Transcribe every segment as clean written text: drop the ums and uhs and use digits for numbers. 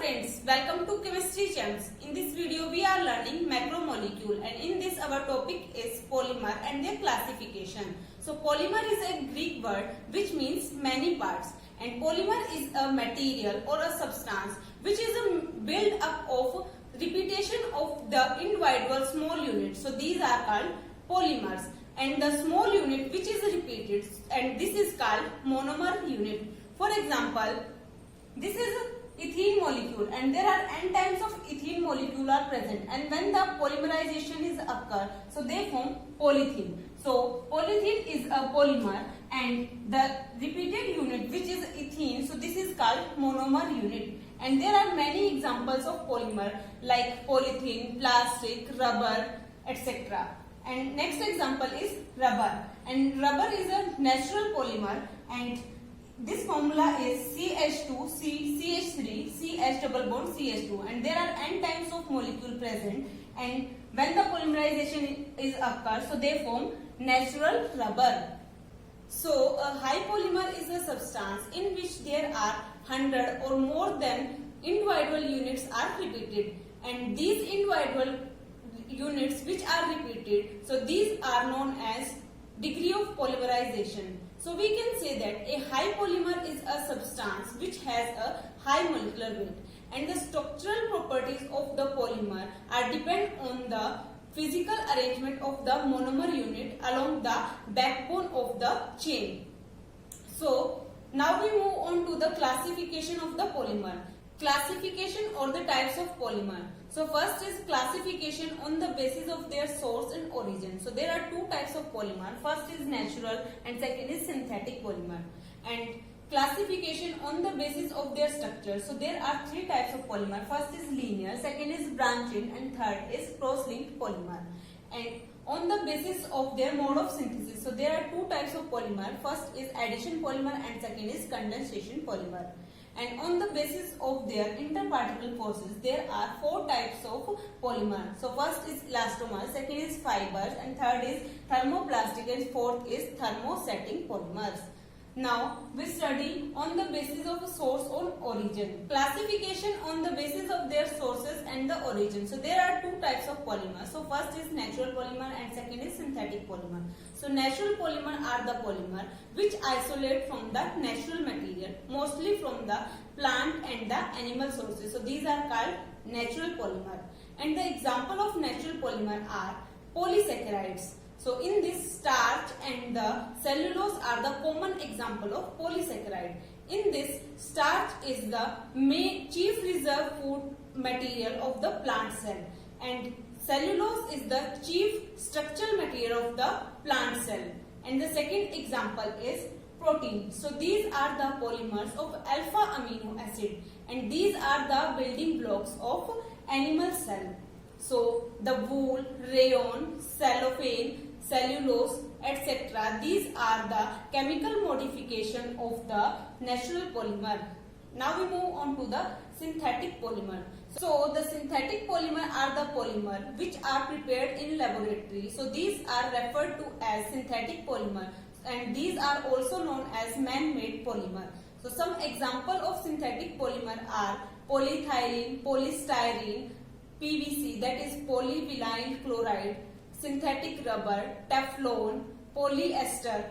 friends, welcome to Chemistry Gems. In this video we are learning macromolecule and in this our topic is polymer and their classification. So polymer is a Greek word which means many parts and polymer is a material or a substance which is a build up of repetition of the individual small units. So these are called polymers and the small unit which is repeated and this is called monomer unit. For example, this is ethene molecule and there are n times of ethene molecule are present and when the polymerization is occur, so they form polythene. So polythene is a polymer and the repeated unit which is ethene, so this is called monomer unit. And there are many examples of polymer like polythene, plastic, rubber, etc. And next example is rubber. And rubber is a natural polymer and this formula is CH2, CH3, CH double bond CH2 and there are n times of molecule present and when the polymerization is occur, so they form natural rubber. So a high polymer is a substance in which there are 100 or more than individual units are repeated and these individual units which are repeated, so these are known as degree of polymerization. So we can say that a high polymer is a substance which has a high molecular weight and the structural properties of the polymer are depend on the physical arrangement of the monomer unit along the backbone of the chain. So now we move on to the classification of the polymer. Classification or the types of polymer. So first is classification on the basis of their source and origin. So there are two types of polymer. First is natural and second is synthetic polymer. And classification on the basis of their structure. So there are three types of polymer. First is linear, second is branching and third is cross-linked polymer. And on the basis of their mode of synthesis. So there are two types of polymer. First is addition polymer and second is condensation polymer. And on the basis of their interparticle forces, there are four types of polymer. So first is elastomer, second is fibers, and third is thermoplastic, and fourth is thermosetting polymers. Now we study on the basis of source or origin. Classification on the basis of their sources and the origin. So there are two types of polymer. So first is natural polymer and second is synthetic polymer. So natural polymer are the polymer which isolate from the natural material, mostly from the plant and the animal sources. So these are called natural polymer. And the example of natural polymer are polysaccharides. So in this, starch and the cellulose are the common example of polysaccharide. In this, starch is the chief reserve food material of the plant cell and cellulose is the chief structural material of the plant cell. And the second example is protein. So these are the polymers of alpha amino acid and these are the building blocks of animal cell. So the wool, rayon, cellophane, cellulose, etc. These are the chemical modification of the natural polymer. Now we move on to the synthetic polymer. So the synthetic polymer are the polymer which are prepared in laboratory. So these are referred to as synthetic polymer and these are also known as man-made polymer. So some example of synthetic polymer are polyethylene, polystyrene, PVC that is polyvinyl chloride, synthetic rubber, Teflon, polyester.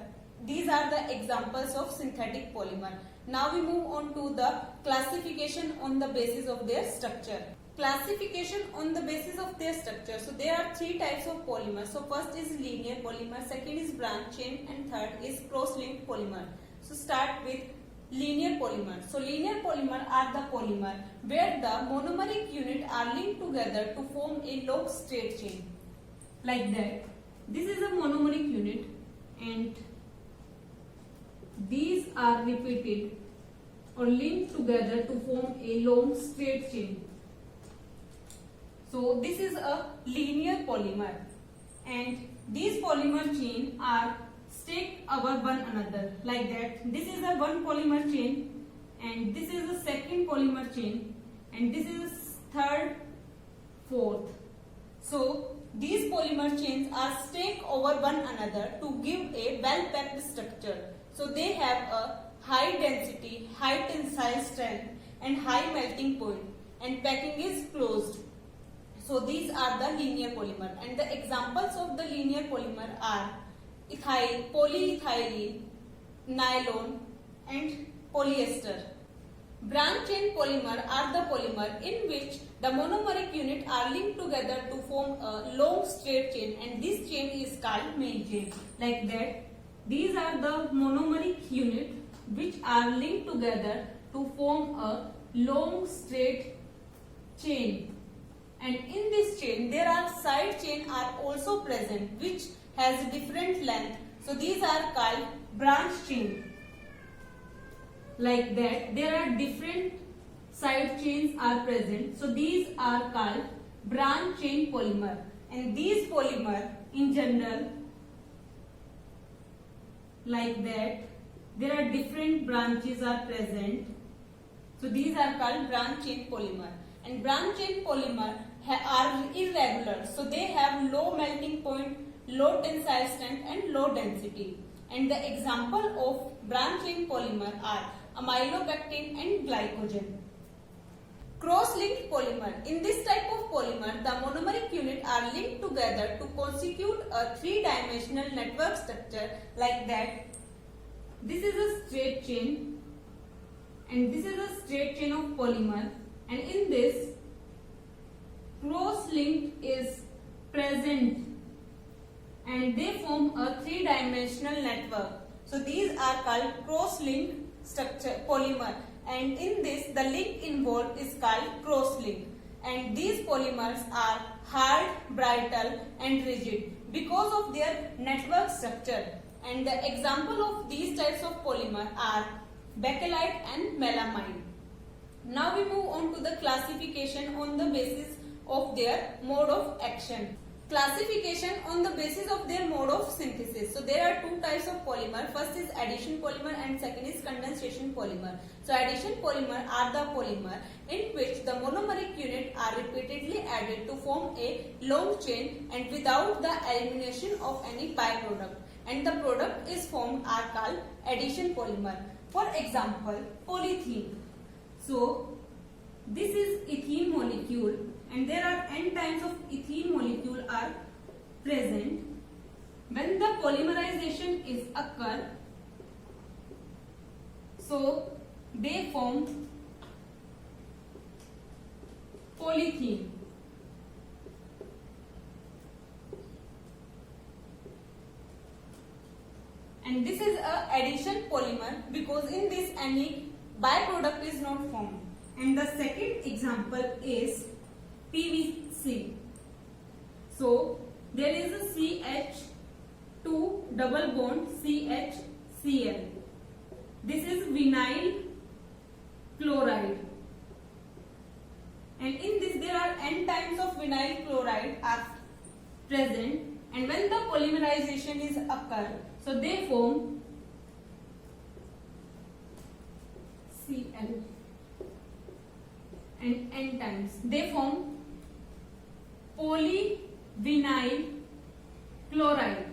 These are the examples of synthetic polymer. Now we move on to the classification on the basis of their structure. Classification on the basis of their structure. So there are three types of polymer. So first is linear polymer, second is branch chain and third is cross-linked polymer. So start with linear polymer. So linear polymer are the polymer where the monomeric unit are linked together to form a long straight chain. Like that. This is a monomeric unit and these are repeated or linked together to form a long straight chain. So this is a linear polymer and these polymer chain are stacked over one another like that. This is a one polymer chain and this is the second polymer chain and this is third, fourth. So these polymer chains are stacked over one another to give a well-packed structure. So they have a high density, high tensile strength and high melting point. and packing is closed. So these are the linear polymer, and the examples of the linear polymer are ethyl, polyethylene, nylon and polyester. Branch chain polymer are the polymer in which the monomeric unit are linked together to form a long straight chain, and this chain is called main chain. Like that, these are the monomeric unit which are linked together to form a long straight chain. And in this chain there are side chain are also present which has different length. So these are called branch chain. Like that, there are different side chains are present. So these are called branch chain polymer. And these polymer in general, like that, there are different branches are present. So these are called branch chain polymer. And branch chain polymer are irregular. So they have low melting point, low tensile strength and low density. And the example of branch chain polymer are amylopectin and glycogen. Cross-linked polymer. In this type of polymer, the monomeric unit are linked together to constitute a three-dimensional network structure like that. This is a straight chain and this is a straight chain of polymer, and in this cross-linked is present and they form a three-dimensional network. So these are called cross-linked structure polymer, and in this the link involved is called cross-link. And these polymers are hard, brittle and rigid because of their network structure. And the example of these types of polymer are bakelite and melamine. Now we move on to the classification on the basis of their mode of action. Classification on the basis of their mode of synthesis. So there are two types of polymer. First is addition polymer and second is condensation polymer. So addition polymer are the polymer in which the monomeric unit are repeatedly added to form a long chain and without the elimination of any byproduct, and the product is formed are called addition polymer. For example, polythene. So this is ethene molecule and there are n times of ethene molecule are present. When the polymerization is occur, so they form polythene. And this is a addition polymer because in this any byproduct is not formed. And the second example is PVC. So there is a CH2 double bond CHCl. This is vinyl chloride. And in this there are n times of vinyl chloride are present, and when the polymerization is occur, so they form Cl, and n times they form polyvinyl chloride.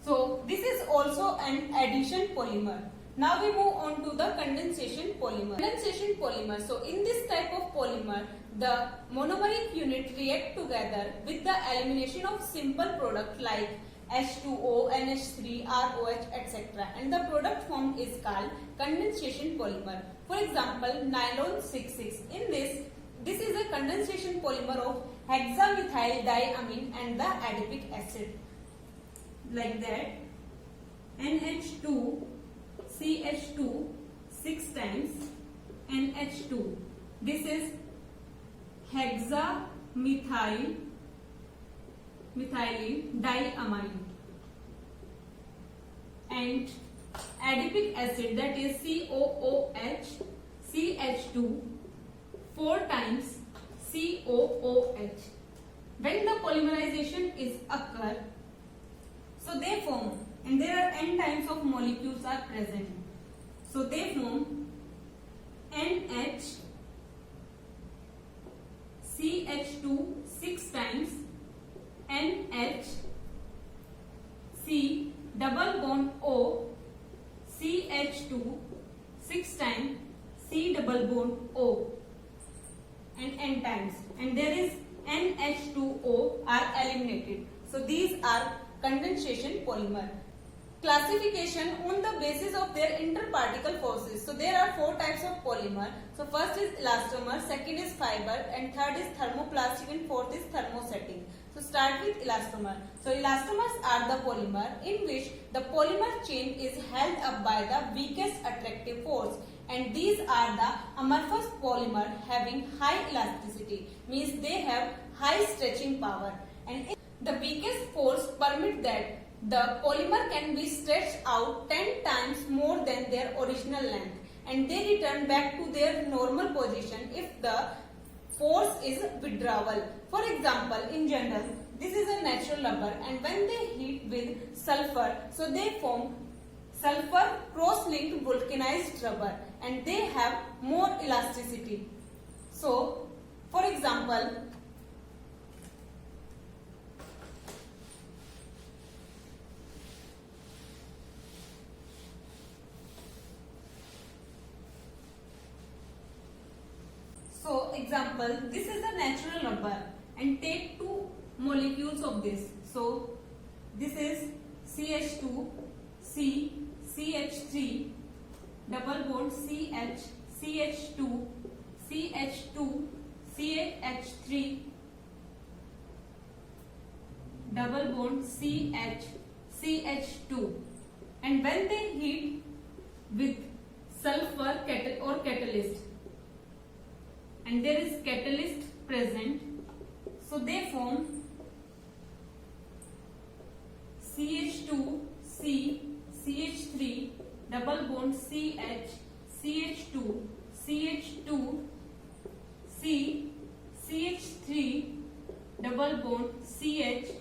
So this is also an addition polymer. Now we move on to the condensation polymer. Condensation polymer. So in this type of polymer, the monomeric unit react together with the elimination of simple product like H2O, NH3, ROH, etc. And the product formed is called condensation polymer. For example, nylon 6,6. In this is a condensation polymer of hexamethyl diamine and the adipic acid. Like that, NH2, CH2, 6 times, NH2. This is hexamethyl methylene diamine, and adipic acid, that is COOH, CH2, 4 times COOH. When the polymerization is occur, so they form, and there are n times of molecules are present. So they form NH, CH2 6 times, NH, C double bond O, CH2 6 times, C double double bond O and N times, and there is NH2O are eliminated. So these are condensation polymer. Classification on the basis of their interparticle forces. So there are four types of polymer. So first is elastomer, second is fiber, and third is thermoplastic, and fourth is thermosetting. So start with elastomer. So elastomers are the polymer in which the polymer chain is held up by the weakest attractive force, and these are the amorphous polymer having high elasticity, means they have high stretching power, and the weakest force permit that the polymer can be stretched out 10 times more than their original length, and they return back to their normal position if the force is withdrawal. For example, in general, this is a natural rubber, and when they heat with sulfur, so they form sulfur cross-linked vulcanized rubber, and they have more elasticity. So, for example, this is a natural rubber, and take two molecules of this. So this is CH2, C, CH3, double bond CH, CH2, CH2, CH3, double bond CH, CH2, and when they heat with sulfur or catalyst, and there is catalyst present, so they form CH2, C, CH3, double bond CH, CH2, CH2, C, CH3, double bond CH,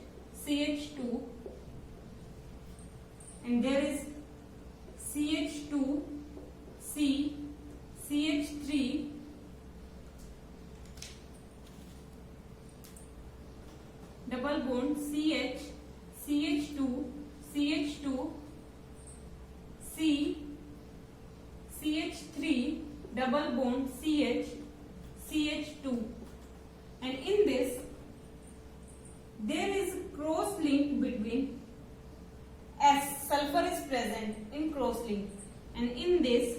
CH2, and there is CH2, C, CH3, double bond CH, CH2, CH2, C, CH3, double bond CH, CH2, and in this there is cross link between S, sulfur is present in cross link, and in this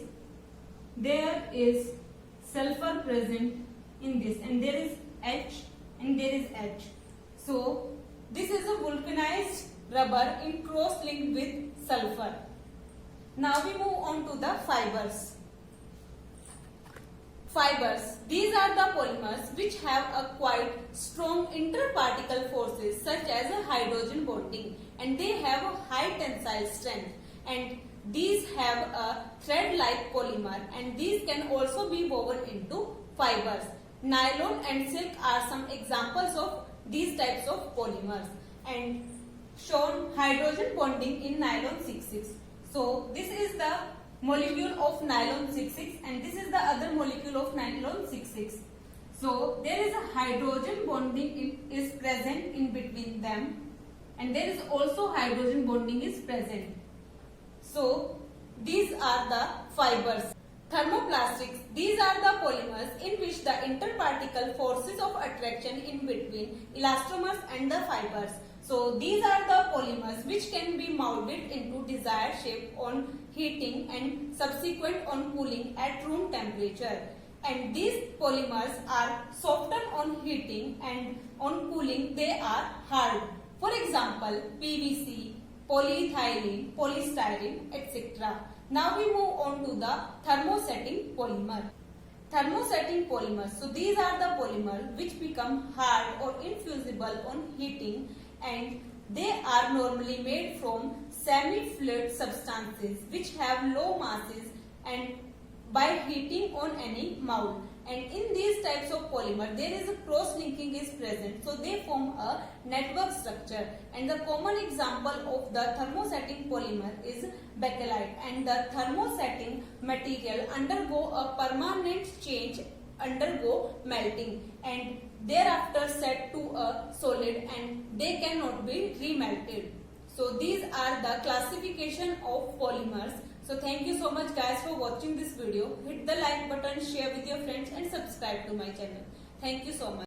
there is sulfur present in this, and there is H and there is H. So this is a vulcanized rubber in cross link with sulfur. Now we move on to the fibers. Fibers, these are the polymers which have a quite strong interparticle forces such as a hydrogen bonding, and they have a high tensile strength, and these have a thread-like polymer, and these can also be woven into fibers. Nylon and silk are some examples of these types of polymers, and shown hydrogen bonding in nylon 6,6. So this is the molecule of nylon 6,6, and this is the other molecule of nylon 6,6. So there is a hydrogen bonding is present in between them, and there is also hydrogen bonding is present. So these are the fibers. Thermoplastics, these are the polymers in which the interparticle forces of attraction in between elastomers and the fibers. So these are the polymers which can be molded into desired shape on heating and subsequent on cooling at room temperature. And these polymers are softened on heating, and on cooling they are hard. For example, PVC, polyethylene, polystyrene, etc. Now we move on to the thermosetting polymer. Thermosetting polymers. So these are the polymers which become hard or infusible on heating, and they are normally made from semi-fluid substances which have low masses and by heating on any mold. And in these types of polymer, there is a cross-linking is present, so they form a network structure. And the common example of the thermosetting polymer is bakelite, and the thermosetting material undergo a permanent change, undergo melting, and thereafter set to a solid, and they cannot be remelted. So these are the classification of polymers. So thank you so much guys for watching this video. Hit the like button, share with your friends and subscribe to my channel. Thank you so much.